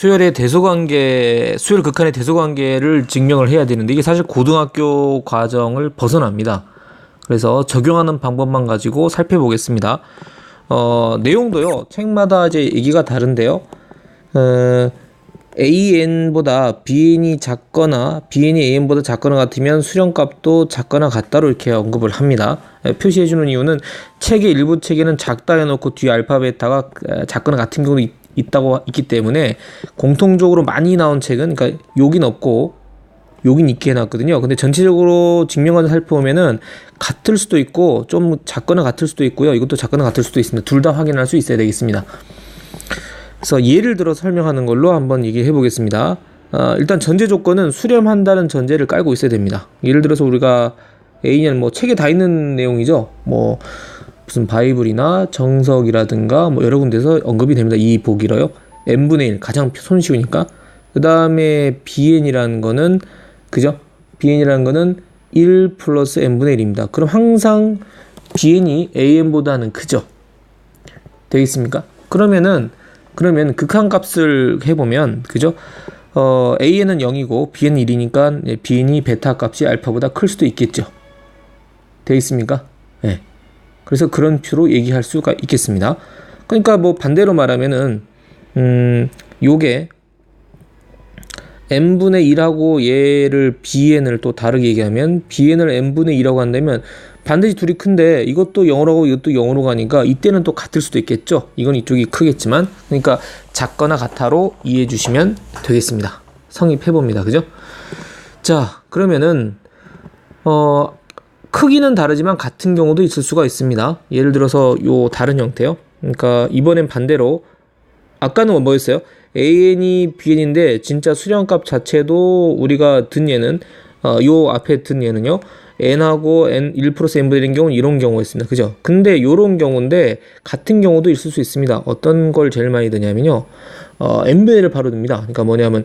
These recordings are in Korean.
수열의 대소관계, 수열 극한의 대소관계를 증명을 해야 되는데 이게 사실 고등학교 과정을 벗어납니다. 그래서 적용하는 방법만 가지고 살펴보겠습니다. 내용도요, 책마다 이제 얘기가 다른데요. AN보다 BN이 작거나 BN이 AN보다 작거나 같으면 수렴값도 작거나 같다로 이렇게 언급을 합니다. 표시해주는 이유는 책의 일부 책에는 작다 해놓고 뒤에 알파 베타가 작거나 같은 경우도 있기 때문에 공통적으로 많이 나온 책은 그러니까 여긴 없고 여긴 있게 해놨거든요. 근데 전체적으로 증명과정 살펴보면은 같을 수도 있고 좀 작거나 같을 수도 있고요. 이것도 작거나 같을 수도 있습니다. 둘 다 확인할 수 있어야 되겠습니다. 그래서 예를 들어 설명하는 걸로 한번 얘기해 보겠습니다. 일단 전제 조건은 수렴한다는 전제를 깔고 있어야 됩니다. 예를 들어서 우리가 A는 뭐 책에 다 있는 내용이죠. 뭐 무슨 바이블이나 정석이라든가 뭐 여러 군데서 언급이 됩니다. 이 보기로요. n분의 1 가장 손쉬우니까. 그 다음에 bn이라는 거는 그죠? bn이라는 거는 1 플러스 n분의 1입니다. 그럼 항상 bn이 an보다는 크죠? 되겠습니까? 그러면 극한값을 해보면 그죠? an은 0이고 bn은 1이니까 bn이 베타 값이 알파보다 클 수도 있겠죠? 되겠습니까? 네. 그래서 그런 표로 얘기할 수가 있겠습니다. 그러니까 뭐 반대로 말하면은 요게 n분의 1하고 얘를 bn을 또 다르게 얘기하면 bn을 n분의 2라고 한다면 반드시 둘이 큰데 이것도 0으로 가고 이것도 0으로 가니까 이때는 또 같을 수도 있겠죠. 이건 이쪽이 크겠지만 그러니까 작거나 같아로 이해해 주시면 되겠습니다. 성립해 봅니다. 그죠? 자, 그러면은 크기는 다르지만 같은 경우도 있을 수가 있습니다. 예를 들어서 요 다른 형태요. 그러니까 이번엔 반대로 아까는 뭐였어요? AN이 BN인데 진짜 수렴값 자체도 우리가 든 얘는 요 앞에 든 얘는요. n하고 n 1 플러스 n분의 1인 경우는 이런 경우였습니다. 그죠? 근데 요런 경우인데 같은 경우도 있을 수 있습니다. 어떤 걸 제일 많이 드냐면요. n분의 1을 바로 듭니다. 그러니까 뭐냐면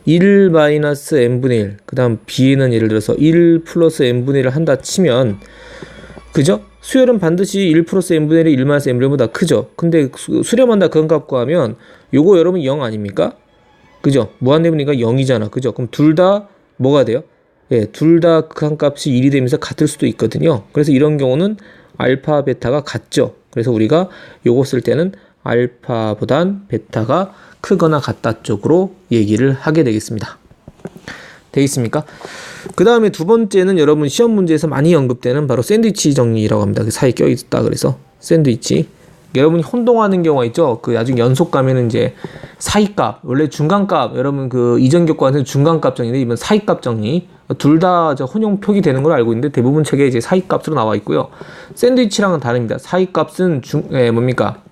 1 마이너스 n분의 1, 그 다음 b는 예를 들어서 1 플러스 n분의 1을 한다 치면 그죠? 수열은 반드시 1 플러스 n분의 1이 1 마이너스 n분의 1보다 크죠? 근데 수렴한다 그런 값과 하면 요거 여러분 0 아닙니까? 그죠? 무한대분이니까 0이잖아. 그죠? 그럼 둘 다 뭐가 돼요? 예, 둘 다 극한값이 1이 되면서 같을 수도 있거든요. 그래서 이런 경우는 알파, 베타가 같죠. 그래서 우리가 요거 쓸 때는 알파보단 베타가 크거나 같다 쪽으로 얘기를 하게 되겠습니다. 되겠습니까? 그 다음에 두 번째는 여러분 시험 문제에서 많이 언급되는 바로 샌드위치 정리라고 합니다. 그 사이에 껴있다 그래서 샌드위치. 여러분이 혼동하는 경우가 있죠. 그 나중에 연속 가면은 이제 사이값, 원래 중간값, 여러분 그 이전 교과에서는 중간값 정리인데 이번 사이값 정리. 둘 다 혼용 표기 되는 걸 알고 있는데 대부분 책에 이제 사이값으로 나와 있고요. 샌드위치랑은 다릅니다. 사이값은 뭡니까?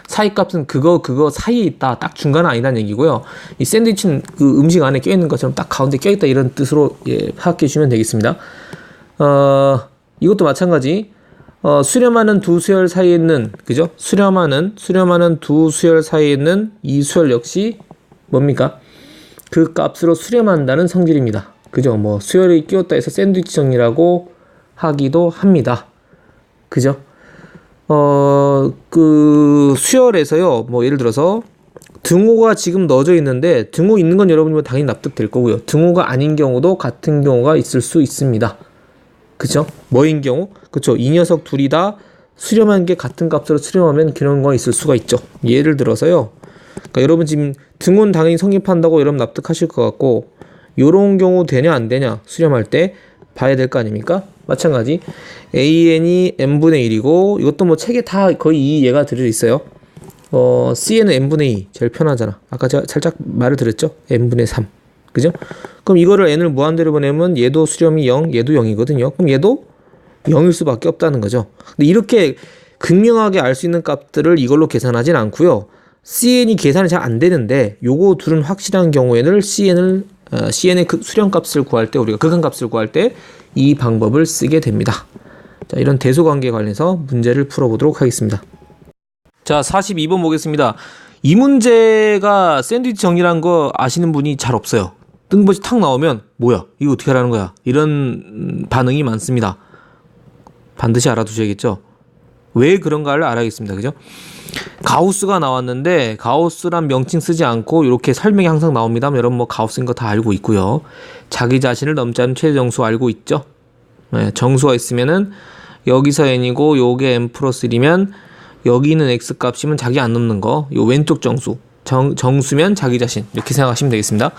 사이값은 그거 사이에 있다. 딱 중간은 아니라는 얘기고요. 이 샌드위치는 그 음식 안에 껴있는 것처럼 딱 가운데 껴있다 이런 뜻으로 파악해 주시면 되겠습니다. 이것도 마찬가지. 수렴하는 두 수열 사이에 있는 그죠? 수렴하는 두 수열 사이에 있는 이 수열 역시 뭡니까? 그 값으로 수렴한다는 성질입니다. 그죠? 뭐 수열이 끼웠다 해서 샌드위치 정리라고 하기도 합니다. 그죠? 그 수열에서요. 뭐 예를 들어서 등호가 지금 넣어져 있는데 등호 있는 건 여러분이 당연히 납득될 거고요. 등호가 아닌 경우도 같은 경우가 있을 수 있습니다. 그죠? 뭐인 경우? 그쵸? 이 녀석 둘이 다 수렴한 게 같은 값으로 수렴하면 그런 거 있을 수가 있죠. 예를 들어서요. 그러니까 여러분 지금 등호는 당연히 성립한다고 여러분 납득하실 것 같고 요런 경우 되냐 안 되냐 수렴할 때 봐야 될 거 아닙니까? 마찬가지 AN이 n분의 1이고 이것도 뭐 책에 다 거의 이 예가 들어 있어요. CN은 n분의 2 제일 편하잖아. 아까 제가 살짝 말을 드렸죠? n분의 3 그죠? 그럼 이거를 n을 무한대로 보내면 얘도 수렴이 0 얘도 0이거든요. 그럼 얘도 0일 수밖에 없다는 거죠. 근데 이렇게 극명하게 알 수 있는 값들을 이걸로 계산하진 않고요. CN이 계산이 잘 안 되는데 요거 둘은 확실한 경우에는 CN의 그 수렴값을 구할 때 우리가 극한값을 구할 때 이 방법을 쓰게 됩니다. 자, 이런 대소관계 관련해서 문제를 풀어보도록 하겠습니다. 자, 42번 보겠습니다. 이 문제가 샌드위치 정리라는 거 아시는 분이 잘 없어요. 뜬금없이 탁 나오면 뭐야? 이거 어떻게 하라는 거야? 이런 반응이 많습니다. 반드시 알아두셔야겠죠? 왜 그런가를 알아야겠습니다. 그죠? 가우스가 나왔는데 가우스란 명칭 쓰지 않고 이렇게 설명이 항상 나옵니다. 여러분 뭐 가우스인 거 다 알고 있고요. 자기 자신을 넘지 않는 최대 정수 알고 있죠. 네, 정수가 있으면은 여기서 n이고 요게 n 플러스 1이면 여기 있는 x 값이면 자기 안 넘는 거. 요 왼쪽 정수. 정수면 자기 자신. 이렇게 생각하시면 되겠습니다.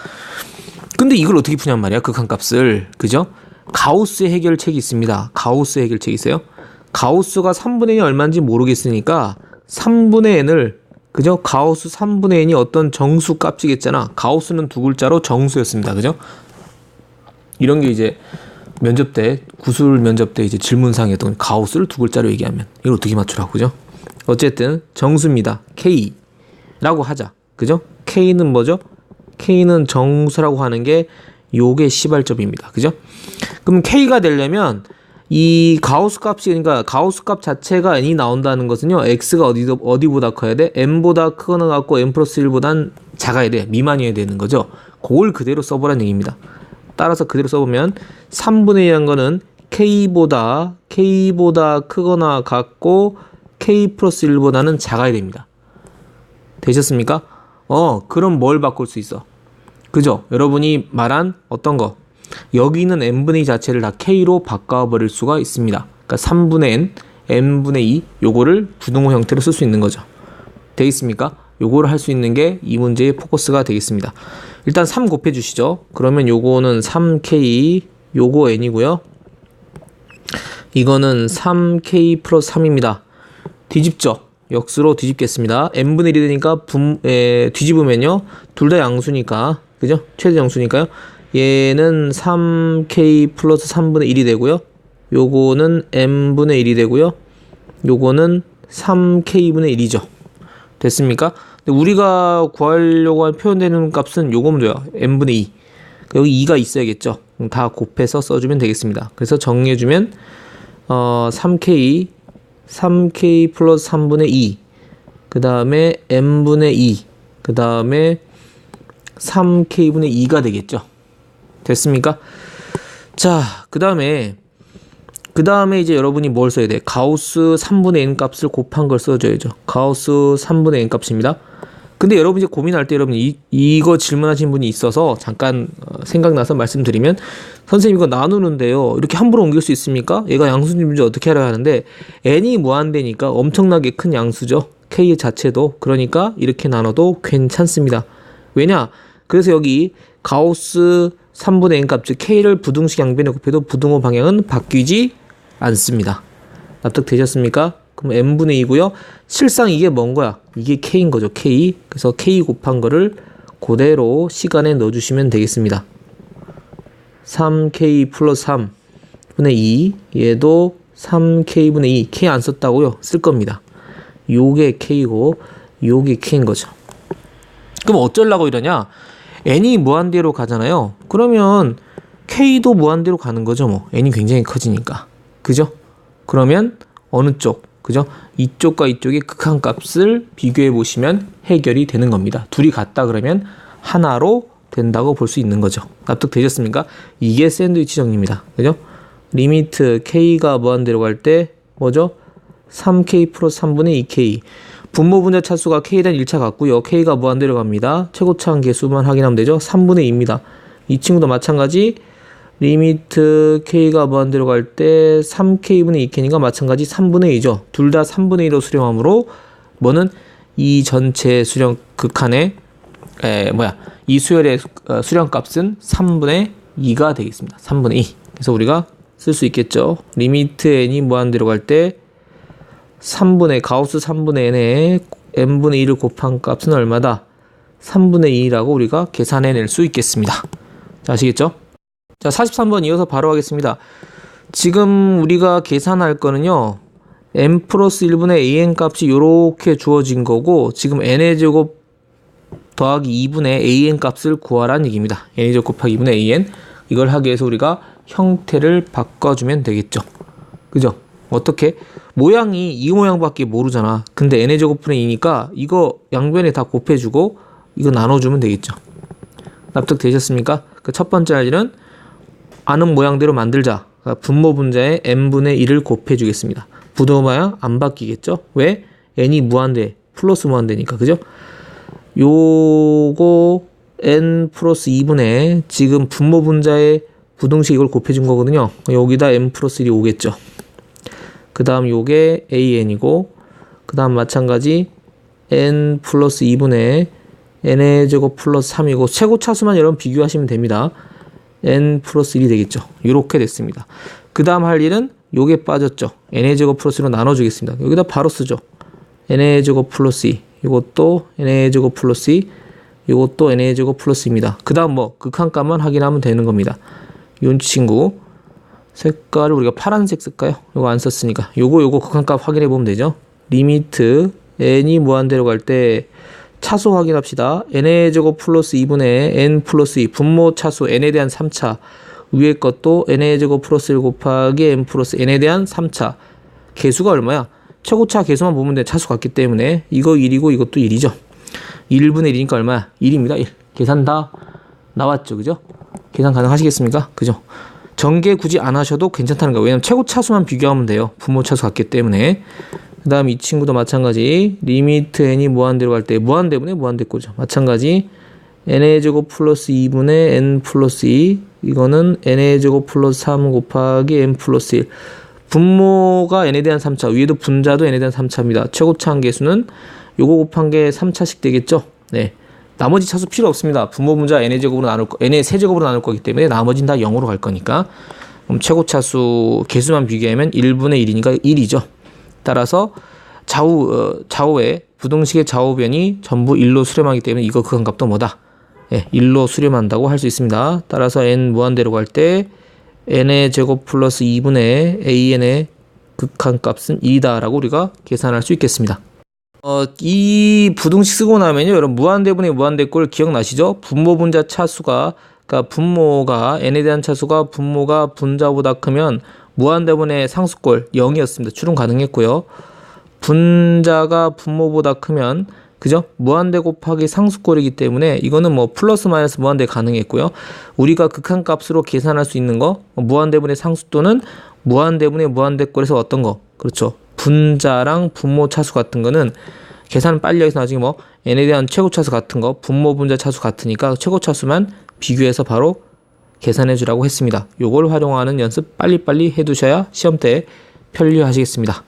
근데 이걸 어떻게 푸냔 말이야. 극한값을. 그죠? 가우스의 해결책이 있습니다. 가우스 해결책이 있어요. 가우스가 3분의 n이 얼마인지 모르겠으니까 3분의 n을 그죠? 가우스 3분의 n이 어떤 정수 값이겠잖아. 가우스는 두 글자로 정수였습니다. 그죠? 이런 게 이제 면접 때 구술 면접 때 이제 질문상이었던 가우스를 두 글자로 얘기하면 이걸 어떻게 맞추라고 그죠? 어쨌든 정수입니다. K라고 하자. 그죠? K는 뭐죠? K는 정수라고 하는 게 요게 시발점입니다. 그죠? 그럼 K가 되려면 이 가우스 값이 그러니까 가우스 값 자체가 n이 나온다는 것은요. x가 어디보다 커야 돼? n보다 크거나 같고 n 플러스 1보단 작아야 돼. 미만이어야 되는 거죠. 그걸 그대로 써보라는 얘기입니다. 따라서 그대로 써보면 3분의 1이라는 거는 k보다 크거나 같고 k 플러스 1보다는 작아야 됩니다. 되셨습니까? 그럼 뭘 바꿀 수 있어? 그죠? 여러분이 말한 어떤 거? 여기 있는 n분의 2 자체를 다 k로 바꿔버릴 수가 있습니다. 그러니까 3분의 n, n분의 2 요거를 부등호 형태로 쓸 수 있는 거죠. 되겠습니까? 요거를 할 수 있는 게 이 문제의 포커스가 되겠습니다. 일단 3 곱해 주시죠. 그러면 요거는 3k, 요거 n이고요. 이거는 3k 플러스 3입니다. 뒤집죠. 역수로 뒤집겠습니다. n분의 1이 되니까 뒤집으면요. 둘 다 양수니까 그죠? 최대 정수니까요. 얘는 3k 플러스 3분의 1이 되고요. 요거는 n분의 1이 되고요. 요거는 3k분의 1이죠. 됐습니까? 근데 우리가 구하려고 할 표현되는 값은 요거면 돼요. n분의 2. 여기 2가 있어야겠죠. 다 곱해서 써주면 되겠습니다. 그래서 정리해주면 3k 플러스 3분의 2, 그 다음에 n분의 2, 그 다음에 3k분의 2가 되겠죠. 됐습니까? 자, 그 다음에 이제 여러분이 뭘 써야 돼? 가우스 3분의 n 값을 곱한 걸 써줘야죠. 가우스 3분의 n 값입니다. 근데 여러분 이제 고민할 때 여러분 이거 질문하신 분이 있어서 잠깐 생각나서 말씀드리면 선생님 이거 나누는데요. 이렇게 함부로 옮길 수 있습니까? 얘가 양수인지 문제 어떻게 알아야 하는데 n이 무한대니까 엄청나게 큰 양수죠. k 자체도. 그러니까 이렇게 나눠도 괜찮습니다. 왜냐? 그래서 여기 가우스 3분의 n 값, 즉 k를 부등식 양변에 곱해도 부등호 방향은 바뀌지 않습니다. 납득되셨습니까? 그럼 n분의 2고요. 실상 이게 뭔 거야? 이게 k인 거죠. k. 그래서 k 곱한 거를 그대로 시간에 넣어주시면 되겠습니다. 3k 플러스 3분의 2 얘도 3k분의 2 k 안 썼다고요? 쓸 겁니다. 요게 k고 요게 k인 거죠. 그럼 어쩌려고 이러냐? n이 무한대로 가잖아요. 그러면 k도 무한대로 가는 거죠. 뭐 n이 굉장히 커지니까. 그죠? 그러면 어느 쪽? 그죠? 이쪽과 이쪽의 극한값을 비교해 보시면 해결이 되는 겁니다. 둘이 같다 그러면 하나로 된다고 볼 수 있는 거죠. 납득되셨습니까? 이게 샌드위치 정리입니다. 그죠? 리미트 k가 무한대로 갈 때 뭐죠? 3k 플러스 3분의 2k. 분모 분자 차수가 k랑 1차 같고요. k가 무한대로 갑니다. 최고차항 개수만 확인하면 되죠. 3분의 2입니다. 이 친구도 마찬가지. 리미트 k가 무한대로 갈 때 3k분의 2k니까 마찬가지 3분의 2죠. 둘 다 3분의 2로 수렴하므로 뭐는 이 전체 수렴 극한의 이 수열의 수렴값은 3분의 2가 되겠습니다. 3분의 2. 그래서 우리가 쓸 수 있겠죠. 리미트 n이 무한대로 갈 때 3분의 가우스 3분의 n에 n분의 2를 곱한 값은 얼마다? 3분의 2라고 우리가 계산해낼 수 있겠습니다. 자, 아시겠죠? 자, 43번 이어서 바로 하겠습니다. 지금 우리가 계산할 거는요. n 플러스 1분의 an 값이 이렇게 주어진 거고 지금 n의 제곱 더하기 2분의 an 값을 구하라는 얘기입니다. n의 제곱 곱하기 2분의 an. 이걸 하기 위해서 우리가 형태를 바꿔주면 되겠죠. 그죠? 어떻게? 모양이 이 모양밖에 모르잖아. 근데 n의 제곱분의 2니까 이거 양변에 다 곱해주고 이거 나눠주면 되겠죠. 납득되셨습니까? 그 첫 번째 할 일은 아는 모양대로 만들자. 분모 분자에 n분의 1을 곱해주겠습니다. 부등호 모양 안 바뀌겠죠? 왜? n이 무한대. 플러스 무한대니까. 그죠? 요거 n 플러스 2분의 지금 분모 분자의 부등식 이걸 곱해준 거거든요. 여기다 n 플러스 1이 오겠죠. 그 다음 요게 an이고, 그 다음 마찬가지 n 플러스 2분의 n의 제곱 플러스 3이고, 최고 차수만 여러분 비교하시면 됩니다. n 플러스 1이 되겠죠. 이렇게 됐습니다. 그 다음 할 일은 요게 빠졌죠. n의 제곱 플러스 1로 나눠주겠습니다. 여기다 바로 쓰죠. n의 제곱 플러스 2, 이것도 n의 제곱 플러스 2, 이것도 n의 제곱 플러스 2입니다. 그 다음 뭐 극한값만 확인하면 되는 겁니다. 이 친구 색깔을 우리가 파란색 쓸까요? 요거 안 썼으니까 요거 극한값 확인해 보면 되죠. 리미트 n이 무한대로 갈 때 차수 확인합시다. n의 제곱 플러스 2분의 n 플러스 2 분모 차수 n에 대한 3차, 위에 것도 n의 제곱 플러스 1 곱하기 n 플러스 n에 대한 3차. 개수가 얼마야? 최고차 개수만 보면 돼. 차수 같기 때문에 이거 1이고 이것도 1이죠. 1분의 1이니까 얼마야? 1입니다. 1. 계산 다 나왔죠. 그죠? 계산 가능하시겠습니까? 그죠? 전개 굳이 안 하셔도 괜찮다는 거예요. 왜냐면 최고 차수만 비교하면 돼요. 분모 차수 같기 때문에. 그 다음 이 친구도 마찬가지. 리미트 n이 무한대로 갈 때 무한대분의 무한대꼴이죠. 마찬가지 n의 제곱 플러스 2분의 n 플러스 2, 이거는 n의 제곱 플러스 3 곱하기 n 플러스 1. 분모가 n에 대한 3차, 위에도 분자도 n에 대한 3차입니다. 최고차 한계수는 요거 곱한 게 3차씩 되겠죠. 네. 나머지 차수 필요 없습니다. 분모 분자 n의 제곱으로 n의 세제곱으로 나눌 거기 때문에 나머지는 다 0으로 갈 거니까. 그럼 최고차수 개수만 비교하면 1분의 1이니까 1이죠. 따라서 좌우의 부등식의 좌우변이 전부 1로 수렴하기 때문에 이거 극한값도 뭐다? 예, 1로 수렴한다고 할 수 있습니다. 따라서 n 무한대로 갈 때 n의 제곱 플러스 2분의 an의 극한값은 2다라고 우리가 계산할 수 있겠습니다. 이 부등식 쓰고 나면요, 여러분 무한대분의 무한대꼴 기억나시죠? 분모 분자 차수가, 그러니까 분모가 n에 대한 차수가 분모가 분자보다 크면 무한대분의 상수꼴 0이었습니다. 추론 가능했고요. 분자가 분모보다 크면, 그죠? 무한대 곱하기 상수꼴이기 때문에 이거는 뭐 플러스 마이너스 무한대 가능했고요. 우리가 극한값으로 계산할 수 있는 거, 무한대분의 상수 또는 무한대분의 무한대꼴에서 어떤 거, 그렇죠? 분자랑 분모 차수 같은 거는 계산 빨리 해서 나중에 뭐 n에 대한 최고 차수 같은 거, 분모 분자 차수 같으니까 최고 차수만 비교해서 바로 계산해 주라고 했습니다. 요걸 활용하는 연습 빨리빨리 해두셔야 시험 때 편리하시겠습니다.